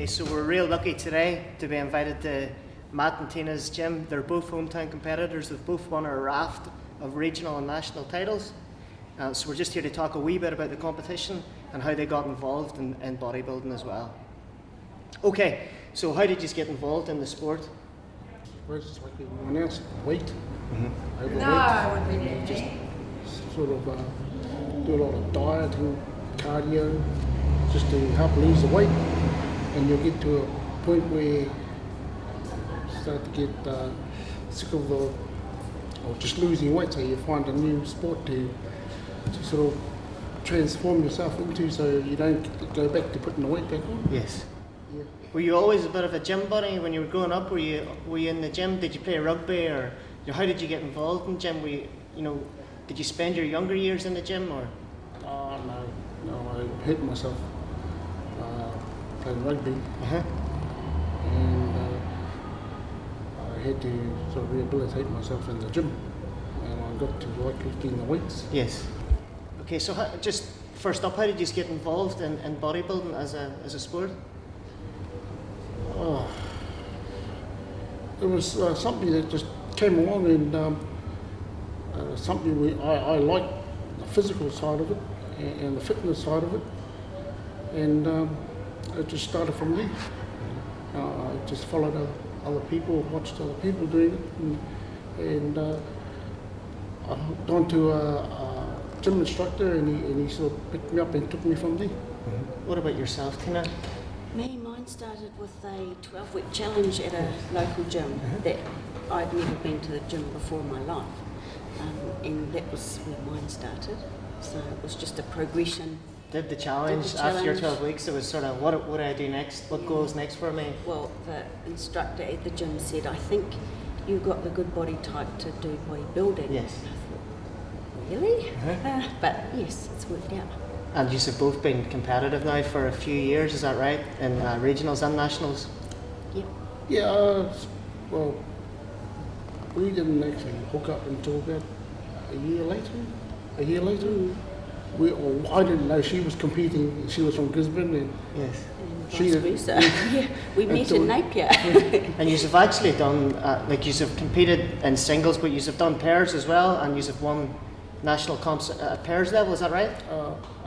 Okay, so we're real lucky today to be invited to Matt and Tina's gym. They're both hometown competitors. They've both won a raft of regional and national titles. So we're just here to talk a wee bit about the competition and how they got involved in bodybuilding as well. Okay, so how did you get involved in the sport? Well, it's like everyone else, weight. Overweight. No, I wouldn't be Just sort of do a lot of dieting, cardio, just to help lose the weight. And you'll get to a point where you start to get sick of or just losing weight, so you find a new sport to sort of transform yourself into, so you don't go back to putting the weight back on. Yes. Yeah. Were you always a bit of a gym buddy when you were growing up? Were you in the gym? Did you play rugby, or how did you get involved in gym? Did you spend your younger years in the gym, or? Oh no, I hurt myself playing rugby, and I had to sort of rehabilitate myself in the gym, and I got to like lifting the weights. Yes. Okay, so just first up, how did you get involved in bodybuilding as a sport? Oh, it was something that just came along, and something I like the physical side of it and the fitness side of it, and it just started from there. I just followed other people, watched other people doing it, and I hooked onto a gym instructor, and he sort of picked me up and took me from there. What about yourself, Tina? Mine started with a 12-week challenge at a local gym that I'd never been to the gym before in my life, and that was where mine started. So it was just a progression. Did the challenge after your 12 weeks? It was sort of what do I do next? What goes next for me? Well, the instructor at the gym said, "I think you've got the good body type to do bodybuilding." Yes. I thought, really? But yes, it's worked out. And you have both been competitive now for a few years, is that right? In regionals and nationals? Yep. Yeah, well, we didn't actually hook up until about a year later. I didn't know she was competing. She was from Gisborne, and yes, she vice versa. Yeah, we met in Napier. And you have actually done you have competed in singles, but you have done pairs as well, and you have won national comps at pairs level. Is that right?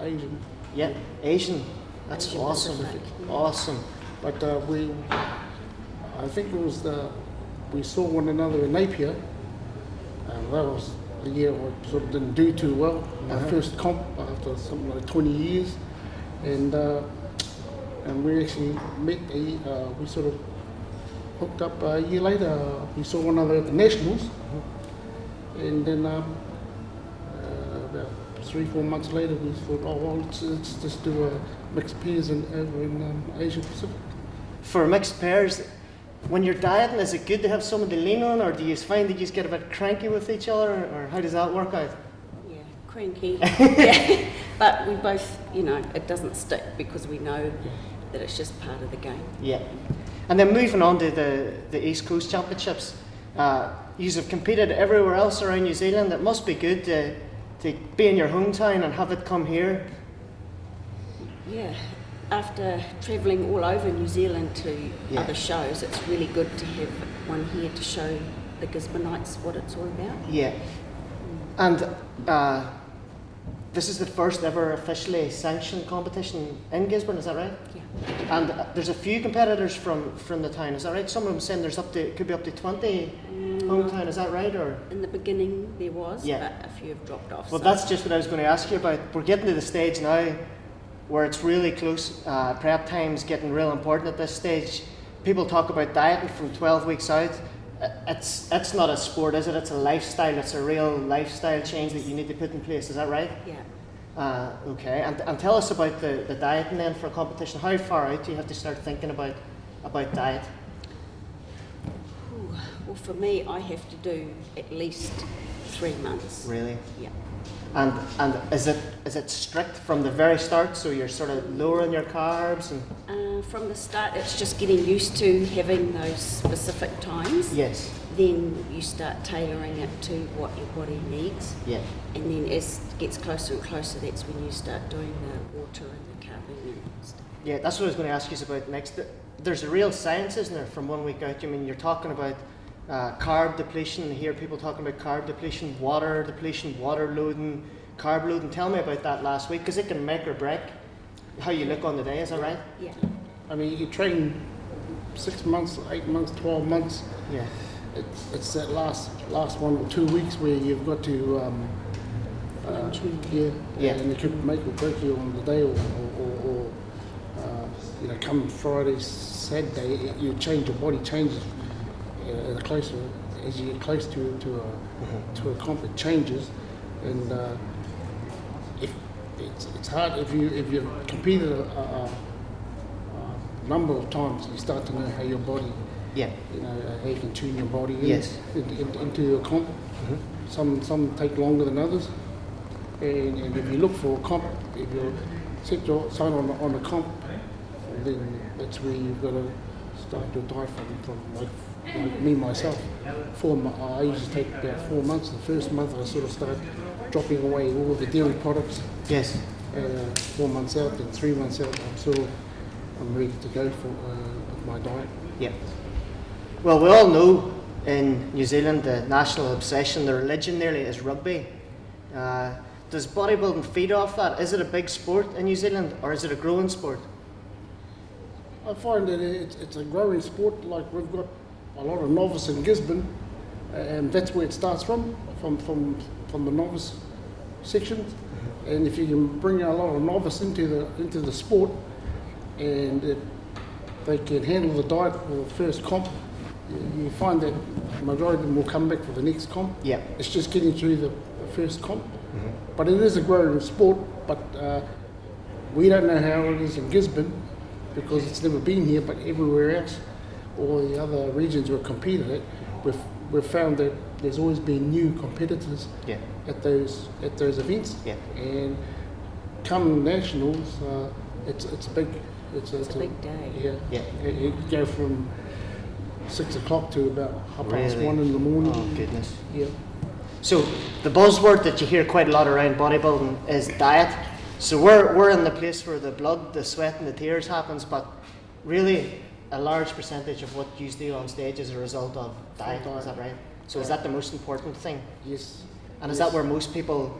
Asian. Yeah, Asian. That's Asian awesome. Pacific. Awesome. But I think it was we saw one another in Napier, and that was the year I sort of didn't do too well. My first comp after something like 20 years, and we actually met. We sort of hooked up a year later. We saw one another at the nationals, and then about 3-4 months later, we thought, oh well, let's just do a mixed pairs over in Asia Pacific. For mixed pairs, when you're dieting, is it good to have someone to lean on, or do you find that you just get a bit cranky with each other, or how does that work out? Yeah, cranky. Yeah. But we both, it doesn't stick because we know that it's just part of the game. Yeah. And then moving on to the East Coast Championships, you have competed everywhere else around New Zealand. It must be good to be in your hometown and have it come here. Yeah. After travelling all over New Zealand to other shows, it's really good to have one here to show the Gisborneites what it's all about. Yeah. And this is the first ever officially sanctioned competition in Gisborne, is that right? Yeah. And there's a few competitors from the town, is that right? Some of them saying could be up to 20 hometown, is that right? Or in the beginning there was, but a few have dropped off. Well, that's just what I was going to ask you about. We're getting to the stage now where it's really close. Prep time's getting real important at this stage. People talk about dieting from 12 weeks out. It's not a sport, is it? It's a lifestyle. It's a real lifestyle change that you need to put in place. Is that right? Yeah. Okay. And tell us about the dieting then for a competition. How far out do you have to start thinking about diet? Well, for me, I have to do at least 3 months. Really? Yeah. And is it strict from the very start? So you're sort of lowering your carbs and. From the start, it's just getting used to having those specific times. Yes. Then you start tailoring it to what your body needs. Yeah. And then as it gets closer and closer, that's when you start doing the water and the carving and stuff. Yeah, that's what I was going to ask you about next. there's a real science, isn't there, from 1 week out? I mean, you're talking about carb depletion. I hear people talking about carb depletion, water loading, carb loading. Tell me about that last week, because it can make or break how you look on the day, is that right? Yeah. I mean, you train 6 months, 8 months, 12 months. Yeah. It's that last 1 or 2 weeks where you've got to and it could make or break you on the day, or come Friday, Saturday, you change, your body changes closer as you get close to a comp, it changes, and if it's hard if you've competed a number of times, you start to know how your body, how you can tune your body into a comp. Some take longer than others, and if you look for a comp, if you set your sight on a comp, then that's where you've got to start your diet from like me myself. I usually take about 4 months. The first month I sort of start dropping away all the dairy products. Yes. 4 months out, then 3 months out, I'm ready to go for my diet. Yeah. Well, we all know in New Zealand the national obsession, the religion nearly, is rugby. Does bodybuilding feed off that? Is it a big sport in New Zealand, or is it a growing sport? I find that it's a growing sport. Like, we've got a lot of novice in Gisborne, and that's where it starts from the novice sections. And if you can bring a lot of novice into the sport, and they can handle the diet for the first comp, you find that the majority of them will come back for the next comp. Yeah. It's just getting through the first comp. But it is a growing sport, but we don't know how it is in Gisborne because it's never been here, but everywhere else, all the other regions we've competed at, we've found that there's always been new competitors at those events. Yeah. And come nationals, it's big. It's a big day. Yeah. You go from 6 o'clock to about 1:30 in the morning. Oh goodness. Yeah. So the buzzword that you hear quite a lot around bodybuilding is diet. So we're in the place where the blood, the sweat and the tears happens, but really a large percentage of what you do on stage is a result of diet. Is that right? So is that the most important thing? Yes. And is that where most people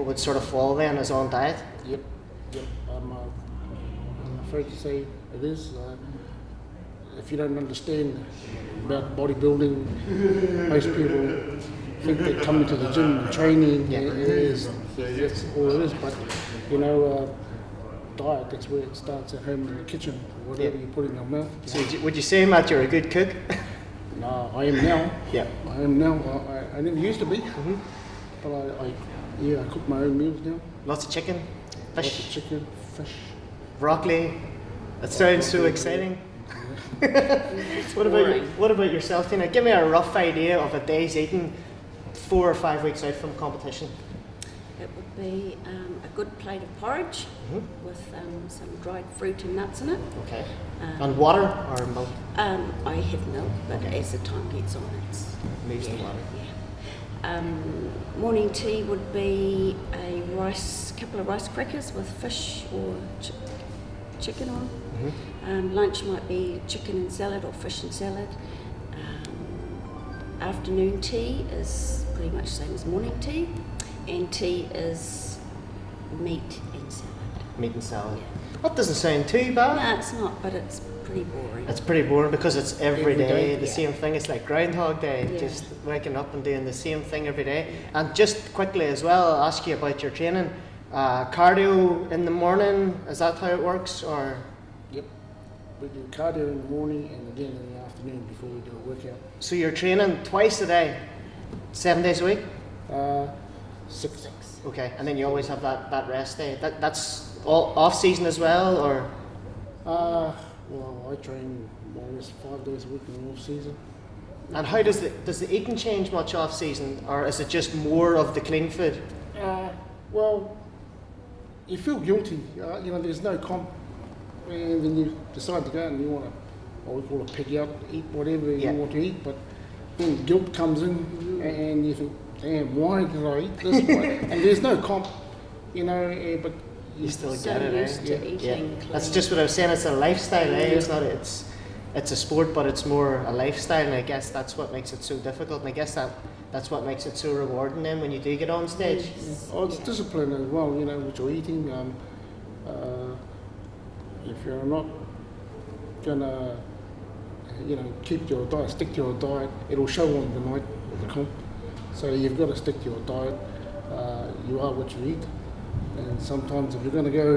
would sort of fall then, is on diet? Yep. I'm afraid to say it is. If you don't understand about bodybuilding, most people think they come into the gym and training, that's all it is. But diet, that's where it starts, at home in the kitchen, whatever you put in your mouth. So would you say, Matt, you're a good cook? No, I am now. Yeah. I am now. I never used to be, but I cook my own meals now. Lots of chicken, fish. Lots of chicken, fish. Broccoli. That sounds so exciting. What about yourself, Tina? Give me a rough idea of a day's eating 4 or 5 weeks out from competition. It would be a good plate of porridge with some dried fruit and nuts in it. Okay. And water or milk? I have milk, but as the time gets on, it's moves to water. Yeah. Morning tea would be a couple of rice crackers with fish or chicken on. Lunch might be chicken and salad or fish and salad. Afternoon tea is pretty much the same as morning tea, and tea is meat and salad. Meat and salad. Yeah. That doesn't sound too bad. No, it's not, but it's pretty boring. It's pretty boring because it's every day the yeah. same thing. It's like Groundhog Day, just waking up and doing the same thing every day. And just quickly as well, I'll ask you about your training. Cardio in the morning, is that how it works, or? Yep. We do cardio in the morning and again in the afternoon before we do a workout. So you're training twice a day, 7 days a week? 6. Okay, and then you always have that rest day. That's all off season as well, or? Well, I train more or less 5 days a week in the off season. And how does the eating change much off season, or is it just more of the clean food? Well, you feel guilty. There's no comp, and then you decide to go and you want to, what we call a pig out, eat whatever you want to eat, but then guilt comes in and you think, damn, why did I eat this way? And there's no comp, but You still So get it, used to eh? eating That's clean. just what I was saying. It's a lifestyle, eh? Yeah. It's not. It's a sport, but it's more a lifestyle, and I guess that's what makes it so difficult. And I guess that's what makes it so rewarding. Then when you do get on stage, Oh, it's discipline as well, you know, what you're eating. If you're not gonna, you know, keep to your diet, stick to your diet, it'll show on the night of the comp. So you've got to stick to your diet. You are what you eat. And sometimes if you're going to go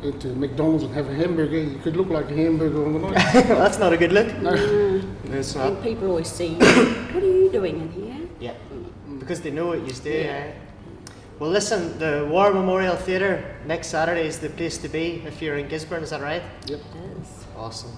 into McDonald's and have a hamburger, you could look like a hamburger on the night. that's not a good look. No. No, it's not. And people always see, what are you doing in here? Yeah, because they know what you do. Eh? Well, listen, the War Memorial Theatre next Saturday is the place to be if you're in Gisborne. Is that right? Yep. It is. Awesome.